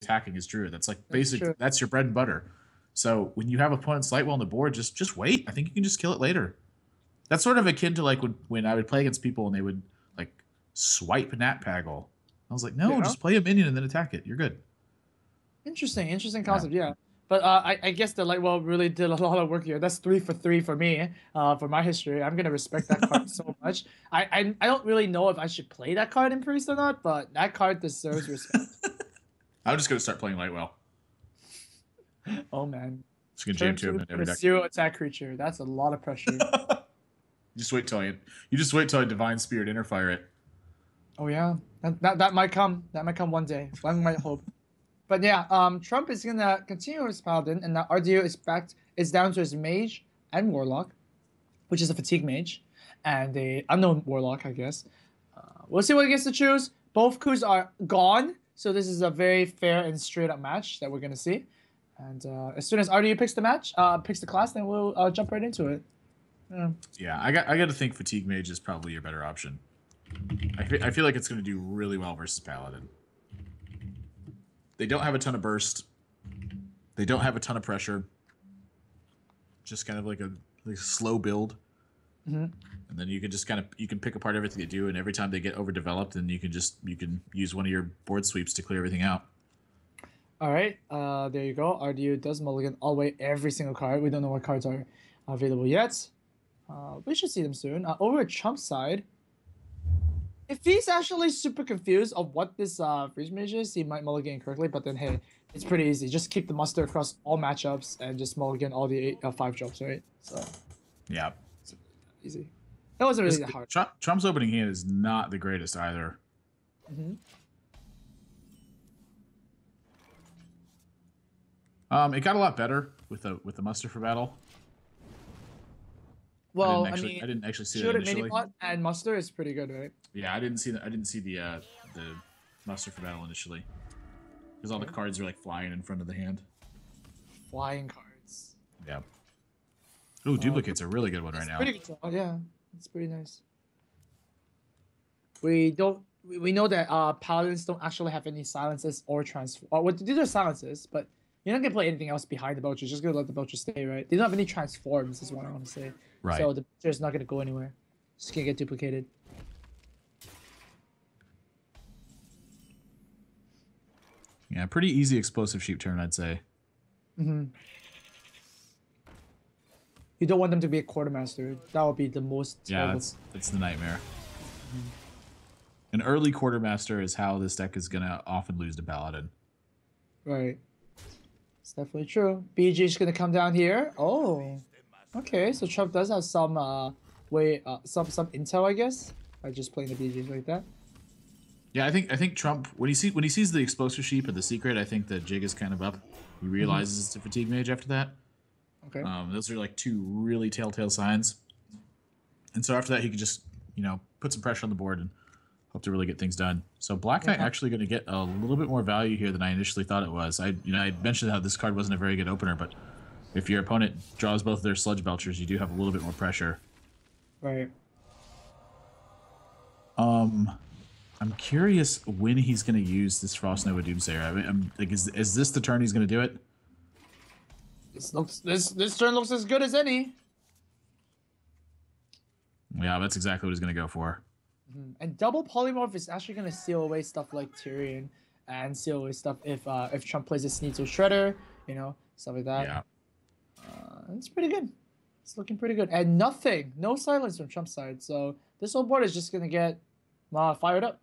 attacking his druid. That's like That's basic. true. That's your bread and butter. So when you have opponents light well on the board, just wait. I think you can just kill it later. That's sort of akin to like when I would play against people and they would like swipe Nat Paggle. I was like, no, Yeah. just play a minion and then attack it. You're good. Interesting Yeah. concept. Yeah. But I guess the Lightwell really did a lot of work here. That's 3 for 3 for me. For my history, I'm gonna respect that card so much. I don't really know if I should play that card in Priest or not, but that card deserves respect. I'm just gonna start playing Lightwell. Oh man. Just gonna Turn jam 2 him 2 in put every a deck. 0 attack creature. That's a lot of pressure. Just wait till I Divine Spirit Interfire it. Oh yeah, that might come. That might come one day. One might hope. But yeah, Trump is gonna continue his paladin, and now RDU is down to his mage and warlock, which is a fatigue mage, and a unknown warlock, I guess. We'll see what he gets to choose. Both coups are gone, so this is a very fair and straight up match that we're gonna see. And as soon as RDU picks the class, then we'll jump right into it. Yeah, I got to think Fatigue Mage is probably your better option. I feel like it's going to do really well versus Paladin. They don't have a ton of burst. They don't have a ton of pressure. Just kind of like a slow build. Mm-hmm. And then you can just you can pick apart everything they do, and every time they get overdeveloped, then you can use one of your board sweeps to clear everything out. All right, there you go. RDU does mulligan all the way every single card. We don't know what cards are available yet. We should see them soon. Over at Trump's side, if he's actually super confused of what this freeze mage is, he might mulligan correctly. But then, hey, it's pretty easy. Just keep the muster across all matchups and just mulligan all the 5 drops, right? So yeah, easy. That wasn't really that hard. Trump's opening hand is not the greatest either. Mm-hmm. It got a lot better with the muster for battle. Well, I didn't actually see that shoot initially. mini pot and muster is pretty good, right? Yeah, I didn't see the muster for battle initially, because all the cards are like flying in front of the hand. Flying cards. Yeah. Ooh, duplicate's a really good one right now. Pretty good. Oh, yeah, it's pretty nice. We know that paladins don't actually have any silences or transform. Or what these are silences, but you're not gonna play anything else behind the Belcher. You're just gonna let the Belcher stay, right? They don't have any transforms, is what I want to say. Right. So the Belcher is not gonna go anywhere. Just gonna get duplicated. Yeah, pretty easy explosive sheep turn, I'd say. Mm-hmm. You don't want them to be a quartermaster. That would be the most. Yeah, that's the nightmare. Mm-hmm. An early quartermaster is how this deck is gonna often lose to Paladin. Right. It's definitely true. BG is gonna come down here. Oh. Okay, so Trump does have some some intel, I guess, by just playing the BGs like that. Yeah, I think Trump when he sees the explosive sheep and the secret, I think the jig is kind of up. He realizes it's a fatigue mage after that. Okay. Those are like 2 really telltale signs. And so after that, he could just put some pressure on the board and hope to really get things done. So Black Knight actually going to get a little bit more value here than I initially thought it was. I mentioned how this card wasn't a very good opener, but if your opponent draws both of their Sludge Belchers, you do have a little bit more pressure. Right. I'm curious when he's going to use this Frost Nova Doomsayer. I mean, like, is this the turn he's going to do it? This turn looks as good as any. Yeah, that's exactly what he's going to go for. And double polymorph is actually going to seal away stuff like Tyrion and seal away stuff if Trump plays a Sneasel Shredder, stuff like that. Yeah. It's pretty good. It's looking pretty good. And no silence from Trump's side. So this whole board is just going to get fired up.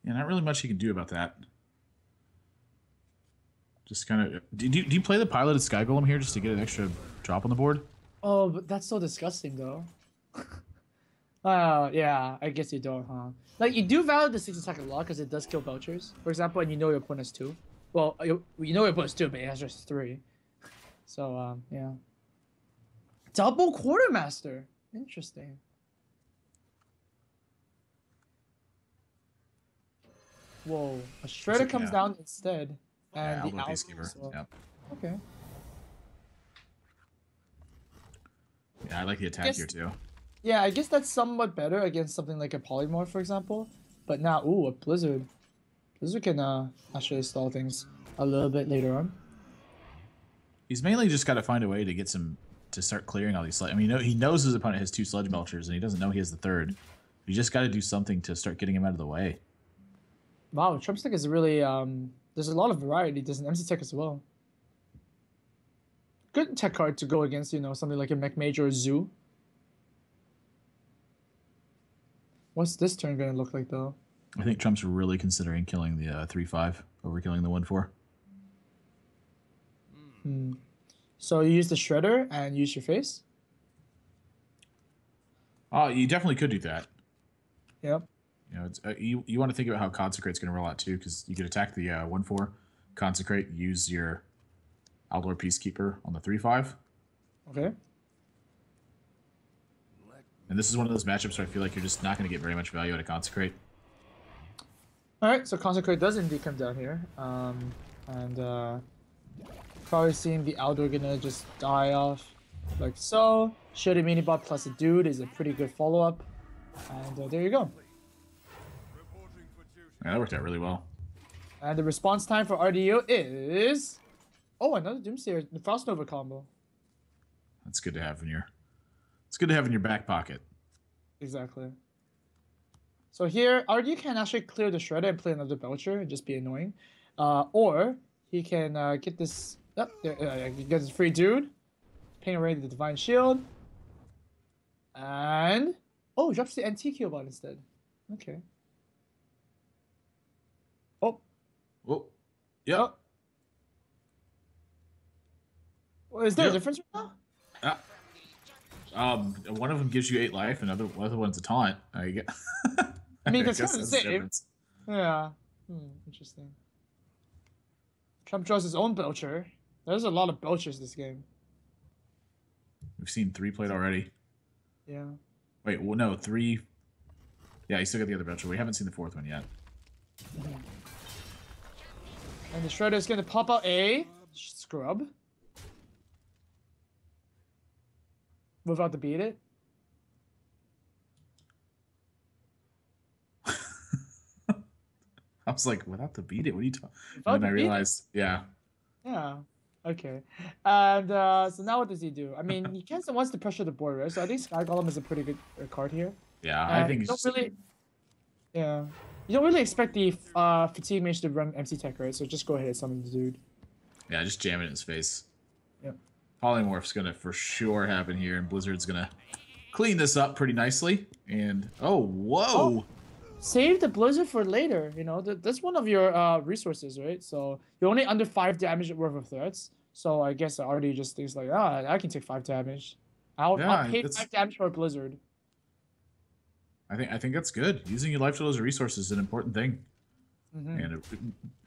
Yeah, not really much you can do about that. Just kind of... Do you play the Piloted Sky Golem here just to get an extra drop on the board? Oh, but that's so disgusting, though. Yeah, I guess you don't, huh? Like, you do value the 6 attack a lot because it does kill Belchers, for example, and you know your opponent has 2. Well, you know your opponent has 2, but he has just 3. So, yeah. Double Quartermaster. Interesting. Whoa, a Shredder comes down instead. And the Peacekeeper. Well. Yep. Okay. Yeah, I like the attack here too. Yeah, I guess that's somewhat better against something like a Polymorph, for example. But now, ooh, a Blizzard. Blizzard can actually stall things a little bit later on. He's mainly just got to find a way to get some to start clearing all these sludge. I mean, he knows his opponent has 2 sludge belchers, and he doesn't know he has the 3rd. You just got to do something to start getting him out of the way. Wow, Trump's deck is really there's a lot of variety. There's an MC tech as well. Good tech card to go against, you know, something like a Mech Mage or a Zoo. What's this turn gonna look like though? I think Trump's really considering killing the 3/5 over killing the 1/4. So you use the Shredder and use your face? You definitely could do that. Yep. You know, it's, you want to think about how Consecrate's going to roll out too, because you could attack the 1/4, Consecrate, use your Outdoor Peacekeeper on the 3/5. Okay. And this is one of those matchups where I feel like you're just not going to get very much value out of Consecrate. Alright, so Consecrate does indeed come down here. Probably seeing the Aldor gonna just die off like so. Shooting Minibot plus a dude is a pretty good follow-up. And there you go. Yeah, that worked out really well. And the response time for RDU is... Oh, another Doomsayer, the Frost Nova combo. That's good to have in your... It's good to have in your back pocket. Exactly. So here, RDU can actually clear the Shredder and play another Belcher and just be annoying. Or he can get this... Oh, he gets a free dude. Ping away the Divine Shield. And... Oh, drops the NT bot instead. Okay. Oh. Oh. Yeah. Well, is there a difference right now? One of them gives you 8 life, and the other one's a taunt. I mean, that's kind of the same. Yeah. Interesting. Trump draws his own Belcher. There's a lot of Belchers this game. We've seen 3 played already. Yeah. Wait, well, no, 3. Yeah, you still got the other Belcher. We haven't seen the 4th one yet. And the Shredder is going to pop out a Scrub. Without the beat it. I was like, without the beat it? What are you talking about? And then I realized, yeah. Yeah. Okay. And so now what does he do? I mean, he kind of wants to pressure the board, right? So I think Sky Golem is a pretty good card here. Yeah, And I think you don't really... Yeah. You don't really expect the Fatigue Mage to run MC Tech, right? So just go ahead and summon the dude. Yeah, just jam it in his face. Yep. Polymorph's going to for sure happen here, and Blizzard's going to clean this up pretty nicely. And, oh, whoa! Oh, save the Blizzard for later, you know? That's one of your resources, right? So you're only under 5 damage worth of threats. So I guess RD just thinks like, I can take 5 damage. I'll pay 5 damage for a Blizzard. I think that's good. Using your life total as a resource is an important thing. And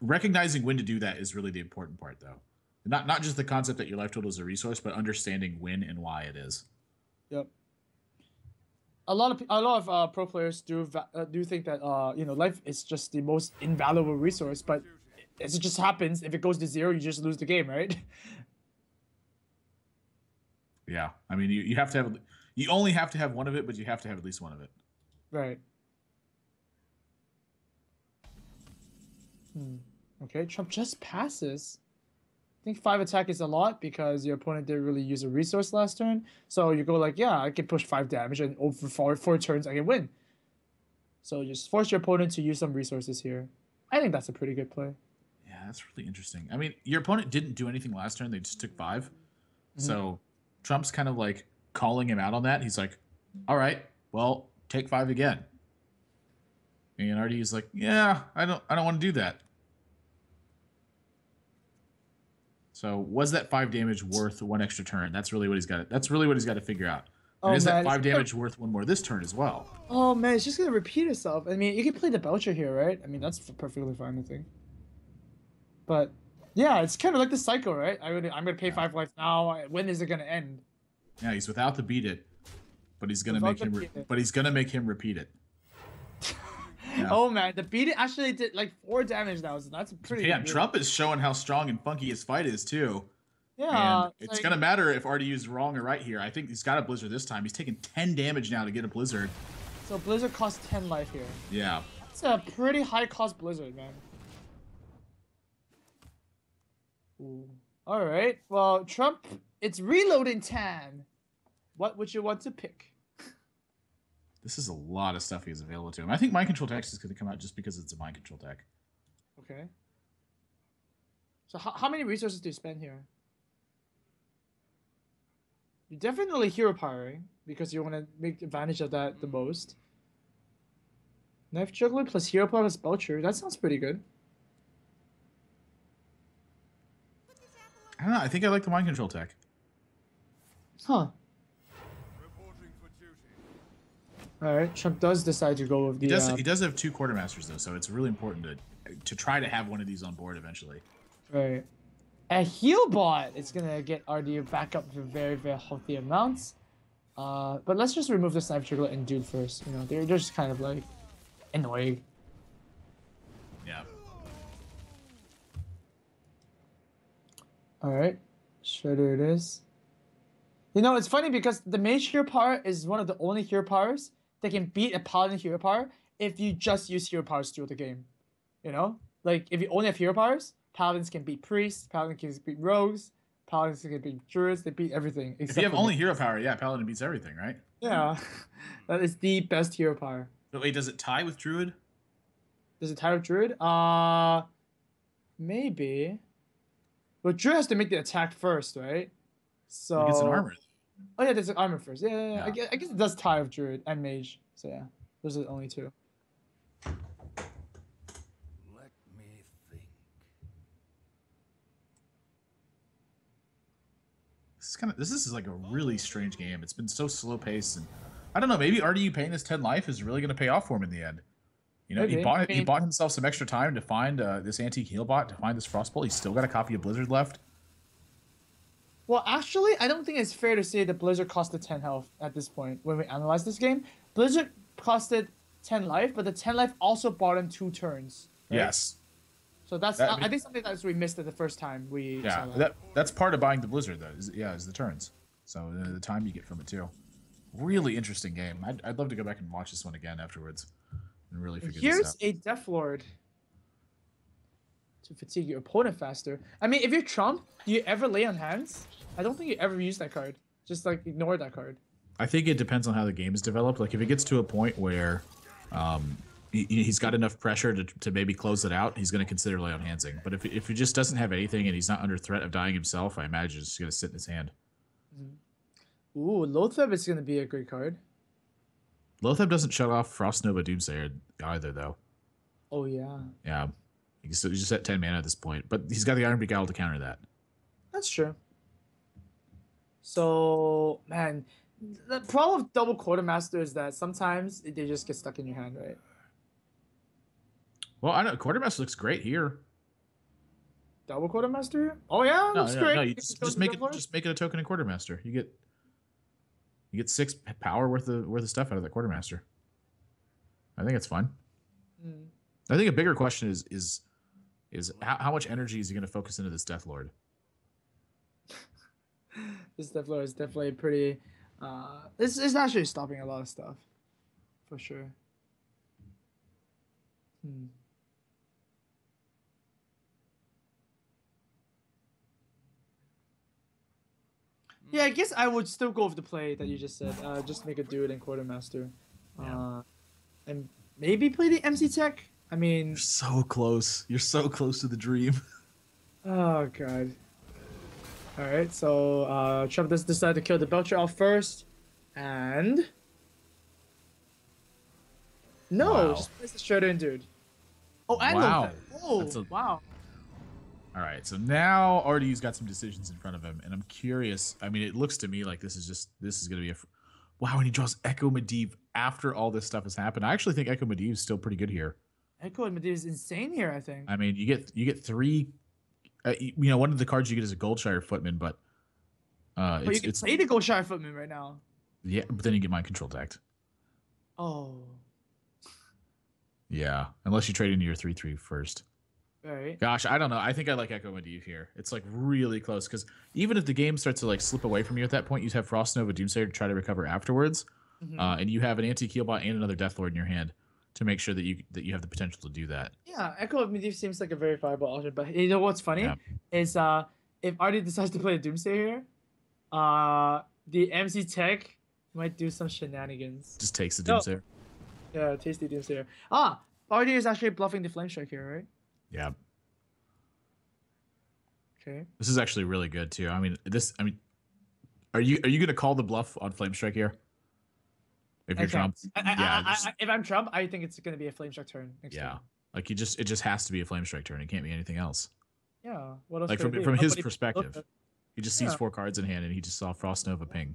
recognizing when to do that is really the important part, though. Not just the concept that your life total is a resource, but understanding when and why it is. Yep. A lot of pro players do think that you know, life is just the most invaluable resource, but as it just happens, if it goes to 0, you just lose the game, right? Yeah, I mean, you have to have, you only have to have one of it, but you have to have at least one of it. Right. Okay, Trump just passes. I think 5 attack is a lot because your opponent didn't really use a resource last turn. So you go like, yeah, I can push 5 damage and over 4 turns I can win. So just force your opponent to use some resources here. I think that's a pretty good play. Yeah, that's really interesting. I mean, your opponent didn't do anything last turn. They just took 5. So Trump's kind of like calling him out on that. He's like, all right, well, take 5 again. And RDU's like, yeah, I don't want to do that. So was that 5 damage worth 1 extra turn? That's really what he's got. That's really what he's got to figure out. And is that 5 damage worth 1 more this turn as well? Oh man, it's just gonna repeat itself. I mean, you can play the Belcher here, right? I mean, that's perfectly fine, I think. But yeah, it's kind of like the cycle, right? I'm gonna pay 5 life now. When is it gonna end? Yeah, he's without the beat it, but he's gonna make him. But he's gonna make him repeat it. Yeah. Oh man, the beat it actually did like 4 damage now, so that's a pretty. Damn, Trump is showing how strong and funky his fight is too. Yeah, and it's gonna matter if RDU is wrong or right here. I think he's got a Blizzard this time. He's taking 10 damage now to get a Blizzard. So Blizzard costs 10 life here. Yeah. It's a pretty high cost Blizzard, man. Ooh. All right. Well, Trump, it's reloading time. What would you want to pick? This is a lot of stuff he has available to him. I think Mind Control Tech is going to come out just because it's a Mind Control Tech. Okay. So how many resources do you spend here? You're definitely hero powering because you want to make advantage of that the most. Knife Juggler plus hero power plus Belcher. That sounds pretty good. I don't know. I think I like the Mind Control Tech. Huh. All right. Trump does decide to go with the. He does have 2 Quartermasters though, so it's really important to try to have one of these on board eventually. Right. A heal bot is gonna get RDU back up to very, very healthy amounts. But let's just remove the Sniper Juggler and Dude first. You know, they're just kind of like annoying. Yeah. All right, Shredder it is. You know, it's funny because the Mage hero power is one of the only hero powers that can beat a Paladin hero power if you just use hero powers through the game. You know, like if you only have hero powers, Paladins can beat priests, Paladins can beat rogues, Paladins can beat druids, they beat everything. If you have only hero power, yeah, Paladin beats everything, right? Yeah, that is the best hero power. But wait, does it tie with Druid? Does it tie with Druid? Maybe. But Druid has to make the attack first, right? So It gets an armor. Oh yeah, there's an armor first. Yeah. Yeah. I guess it does tie with Druid and Mage. So yeah, those are the only 2. Let me think. This is like a really strange game. It's been so slow paced, and I don't know. Maybe RDU paying his 10 life is really going to pay off for him in the end. You know, Maybe. he bought himself some extra time to find this antique heal bot, to find this Frostbolt. He's still got a copy of Blizzard left. Well, actually, I don't think it's fair to say that Blizzard costed 10 health at this point when we analyze this game. Blizzard costed 10 life, but the 10 life also bought him 2 turns. Right? Yes. So I think something that we missed it the first time we saw that. That's part of buying the Blizzard though. Is the turns. So the time you get from it too. Really interesting game. I'd love to go back and watch this one again afterwards and really figure this out. Here's a Death Lord to fatigue your opponent faster. I mean, if you're Trump, do you ever lay on hands? I don't think you ever use that card. Just like ignore that card. I think it depends on how the game is developed. Like if it gets to a point where he's got enough pressure to maybe close it out, he's going to consider lay on handsing. But if he just doesn't have anything and he's not under threat of dying himself, I imagine it's just going to sit in his hand. Ooh, Lotheb is going to be a great card. Lotheb doesn't shut off Frost Nova Doomsayer either, though. Oh, yeah. Yeah. He's just at 10 mana at this point. But he's got the Iron Beguile to counter that. That's true. So, man, the problem with double Quartermaster is that sometimes they just get stuck in your hand, right? Well, I know Quartermaster looks great here. Double Quartermaster? Oh yeah, looks great. No, you just make it a token in Quartermaster. You get 6 power worth of stuff out of that Quartermaster. I think it's fun. I think a bigger question is how much energy is he going to focus into this Death Lord? This Death Lord is definitely pretty. It's actually stopping a lot of stuff, for sure. Yeah, I guess I would still go with the play that you just said. Just make a Dude and Quartermaster. And maybe play the MC Tech. I mean... You're so close. You're so close to the dream. Oh, God. Alright, so Trump does decide to kill the Belcher off first. And... No, Wow. just place the Shredder and Dude. Oh, and Wow. Lotheb. Oh, wow. All right, so now RDU's got some decisions in front of him, and I'm curious. I mean, it looks to me like this is going to be wow. And he draws Echo Medivh after all this stuff has happened. I actually think Echo Medivh is still pretty good here. Echo Medivh is insane here, I think. I mean, you get 3. One of the cards you get is a Goldshire Footman, but you can play the Goldshire Footman right now. Yeah, but then you get Mind Control decked. Oh. Yeah, unless you trade into your 3/3 first. Right. Gosh, I don't know. I think I like Echo Medivh here. It's like really close because even if the game starts to like slip away from you at that point, you have Frost Nova Doomsayer to try to recover afterwards, and you have an anti-Keelbot and another Death Lord in your hand to make sure that you have the potential to do that. Yeah, Echo of Medivh seems like a very viable option, but you know what's funny is if RD decides to play a Doomsday here, the MC Tech might do some shenanigans. Just takes the No. Doomsayer. Yeah, tasty Doomsday. Ah, RD is actually bluffing the Flame Strike here, right? Yeah. Okay. This is actually really good too. I mean, are you gonna call the bluff on Flame Strike here? If you're Trump, If I'm Trump, I think it's gonna be a Flame Strike turn. Next yeah. turn. Like it just has to be a Flame Strike turn. It can't be anything else. Yeah. What else? Like could it be? from his Nobody- perspective, he just sees Yeah. 4 cards in hand and he just saw Frost Nova ping.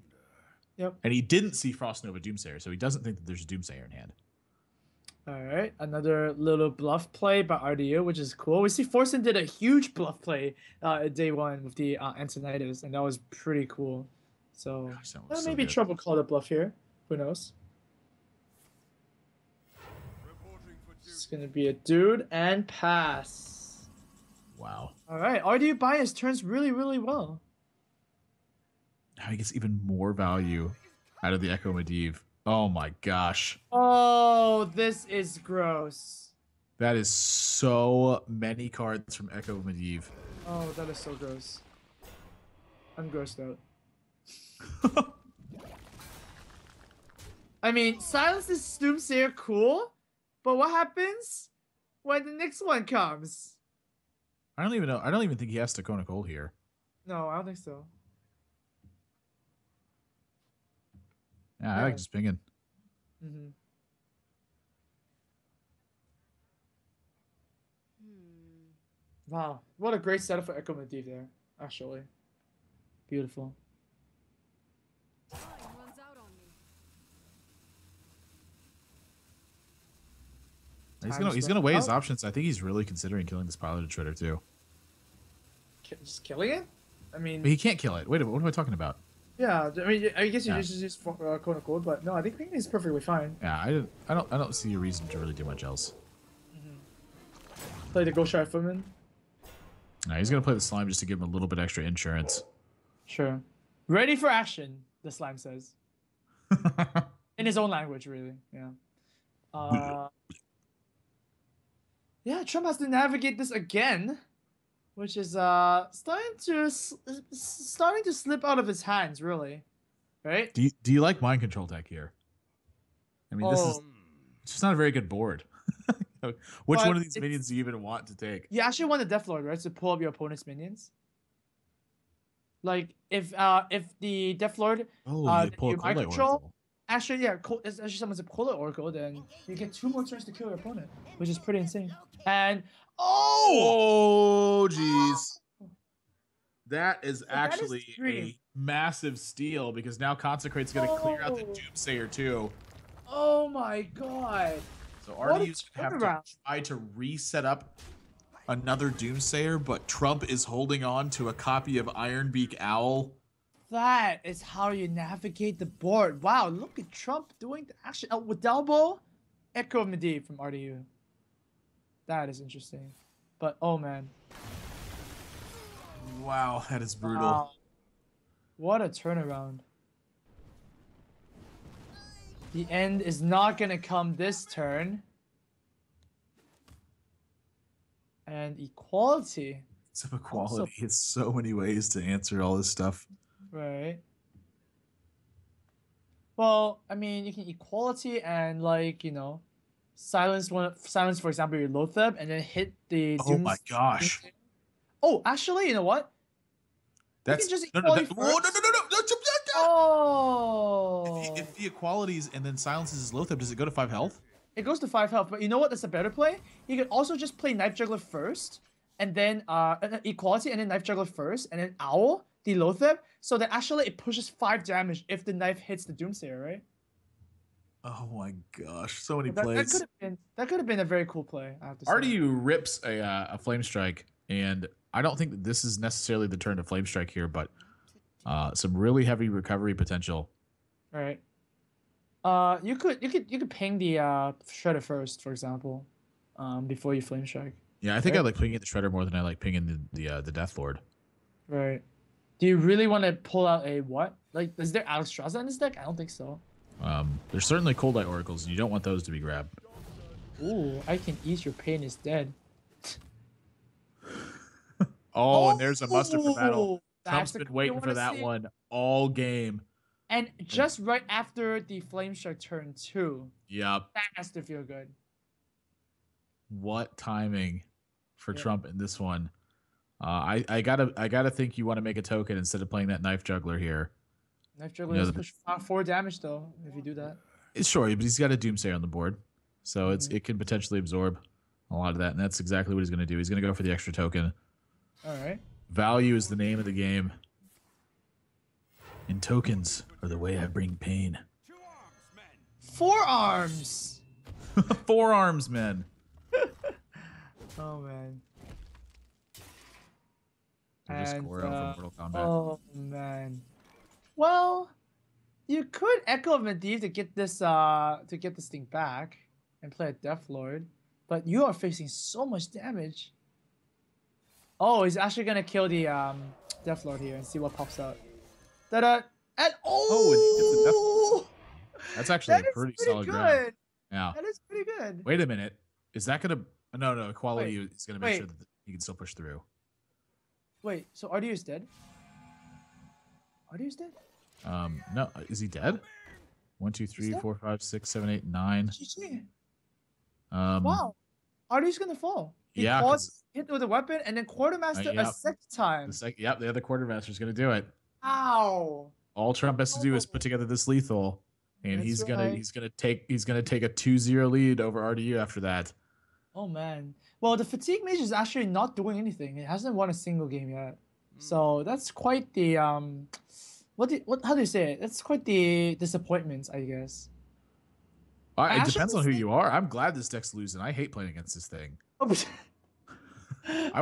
Yep. And he didn't see Frost Nova Doomsayer, so he doesn't think that there's a Doomsayer in hand. All right, another little bluff play by RDU, which is cool. We see Forsen did a huge bluff play day 1 with the Antonitis, and that was pretty cool. So, Gosh, that was so maybe good. Trump will call the bluff here. Who knows? It's going to be a dude and pass. Wow. All right, RDU bias turns really, really well. Now he gets even more value out of the Echo Medivh. Oh my gosh. Oh, this is gross. That is so many cards from Echo Medivh. Oh, that is so gross. I'm grossed out. I mean, silence is Doomsayer cool, but what happens when the next one comes? I don't even know. I don't even think he has to Kona Cold here. No, I don't think so. Yeah, I like just pinging. Mm-hmm. Wow, what a great setup for Echo Medivh there, actually. Beautiful. He's gonna weigh his options. I think he's really considering killing this Piloted Shredder too. Just killing it? I mean, But he can't kill it. Wait, what am I talking about? yeah. I mean, I guess you Yeah. just use Kona Cold, but no, I think he's perfectly fine. Yeah, I don't see a reason to really do much else. Play the Ghost Rider Footman. No, he's gonna play the slime just to give him a little bit extra insurance. Sure. Ready for action, the slime says. In his own language, really. Yeah. Yeah, Trump has to navigate this again, which is starting to slip out of his hands, really. Right? Do you like mind control tech here? I mean, this is it's just not a very good board. Which one of these minions do you even want to take? You actually want the Death Lord, right? To pull up your opponent's minions. Like if the Death Lord You pull a you Cold mind Light control, Oracle. actually actually someone's a Cold Oracle, then you get 2 more turns to kill your opponent, which is pretty insane. And Oh, jeez. That is that is actually extreme. a massive steal because now Consecrate's going to clear out the Doomsayer too. Oh my god. So What a RDU's have to turnaround. try to reset up another Doomsayer, but Trump is holding on to a copy of Ironbeak Owl. That is how you navigate the board. Wow, look at Trump doing the action. With Delbo, Echo Medivh from RDU. That is interesting. But, oh man. Wow, that is brutal. Wow. What a turnaround. The end is not going to come this turn. And equality. Some equality. It's so many ways to answer all this stuff. Right. Well, I mean, you can equality and like, silence, for example, your Lotheb and then hit the Oh my gosh. Oh, actually, you know what? That's just no, equality whoa, no. Oh. If the equalities and then silences his Lotheb, does it go to 5 health? It goes to 5 health, but you know what? That's a better play. You can also just play Knife Juggler first, and then equality, and then Knife Juggler first, and then Owl, the Lotheb, so that actually it pushes 5 damage if the knife hits the Doomsayer, right? Oh my gosh, so many That plays. could have been a very cool play, I have to say. RDU rips a Flame Strike, and I don't think that this is necessarily the turn to Flame Strike here, but some really heavy recovery potential. All right. You could ping the Shredder first, for example, before you Flame Strike. Yeah, I think I like pinging the Shredder more than I like pinging the Death Lord. Right. Do you really want to pull out a what? Like, is there Alex Straza in this deck? I don't think so. There's certainly Cold Light Oracles, and you don't want those to be grabbed. Ooh, I can ease your pain is dead. Oh, and there's a muster for battle. That's Trump's the been card you waiting for wanna that see. one all game. And just right after the Flame Strike turn 2. Yep. That has to feel good. What timing for Yep. Trump in this one? I gotta think you want to make a token instead of playing that knife juggler here. Knife Juggler does push 4 damage though, if you do that. It's sure, but he's got a Doomsayer on the board, so Mm-hmm. it can potentially absorb a lot of that, and that's exactly what he's going to do. He's going to go for the extra token. All right. Value is the name of the game, and tokens are the way I bring pain. 4 arms. Forearms, men. Oh man. Or just Goro from Mortal Kombat. Oh man. Well, you could Echo of Medivh to get this thing back and play a Death Lord, but you are facing so much damage. Oh, he's actually gonna kill the Death Lord here and see what pops out. Da-da! And Oh, and he gets the Death. That's actually that a is pretty pretty solid good. ground. Yeah. That is pretty good. Wait a minute. Is that gonna? No. Equality Wait, is gonna make wait. sure that he can still push through. Wait, so RDU is dead? RDU is dead? No. Is he dead? 1, 2, 3, 4, 5, 6, 7, 8, 9. GG. Um, Wow. RDU's gonna fall. He yeah, calls hit with a weapon and then Quartermaster yep. a second time. The other quartermaster's gonna do it. Ow. All Trump has to do is put together this lethal, and That's he's right. gonna take a 2-0 lead over RDU after that. Oh man. Well, the Fatigue Mage is actually not doing anything. It hasn't won a single game yet. So that's quite the how do you say it? That's quite the disappointment, I guess. It depends on who you are. I'm glad this deck's losing. I hate playing against this thing. Okay. I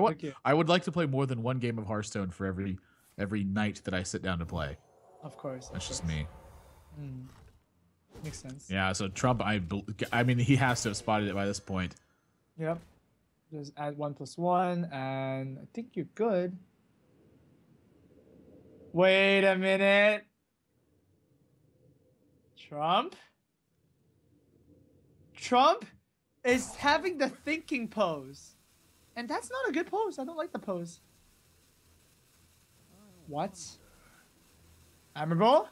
would like to play more than one game of Hearthstone for every night that I sit down to play. Of course. That's just me. Makes sense. Yeah. So Trump, I mean, he has to have spotted it by this point. Yep. Just add 1+1, and I think you're good. Wait a minute. Trump is having the thinking pose. And that's not a good pose. I don't like the pose. What? Admirable?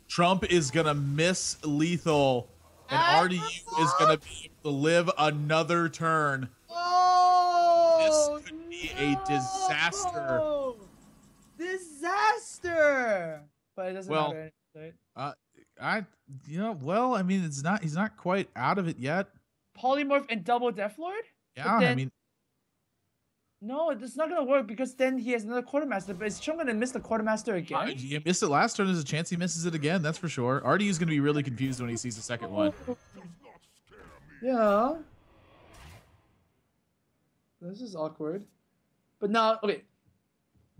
Trump is gonna miss lethal, and RDU is gonna be able to live another turn. Oh! This could be a disaster. Disaster! But it doesn't matter. Right? I mean, he's not quite out of it yet. Polymorph and double Death Lord? Yeah, I mean, no, it's not gonna work because then he has another Quartermaster. But is Chung gonna miss the Quartermaster again? he missed it last turn. There's a chance he misses it again. That's for sure. RDU's gonna be really confused when he sees the second one. Yeah. This is awkward. But now, okay.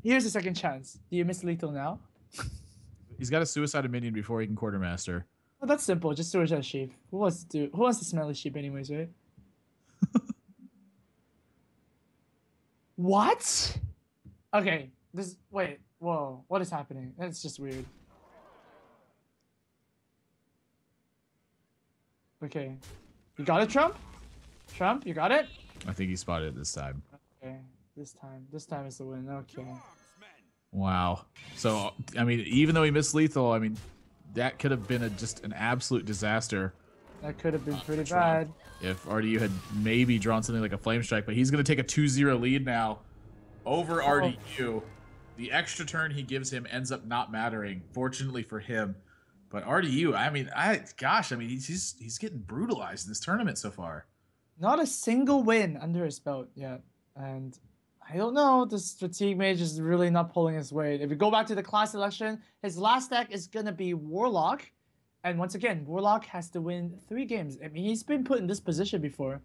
Here's the second chance. Do you miss lethal now? He's got to suicide a minion before he can quartermaster. Well, that's simple. Just suicide sheep. Who wants to smell a sheep anyways, right? What? Okay. Wait. Whoa. What is happening? That's just weird. Okay. You got it, Trump? Trump, you got it? I think he spotted it this time. Okay. This time is the win. Okay. Wow. So, I mean, even though he missed lethal, I mean, that could have been just an absolute disaster. That could have been pretty bad. If RDU had maybe drawn something like a Flame Strike, but he's going to take a 2-0 lead now over RDU. The extra turn he gives him ends up not mattering, fortunately for him. But RDU, I mean, he's getting brutalized in this tournament so far. Not a single win under his belt yet. And I don't know, this Fatigue Mage is really not pulling his weight. If we go back to the class selection, his last deck is going to be Warlock. And once again, Warlock has to win 3 games. I mean, he's been put in this position before.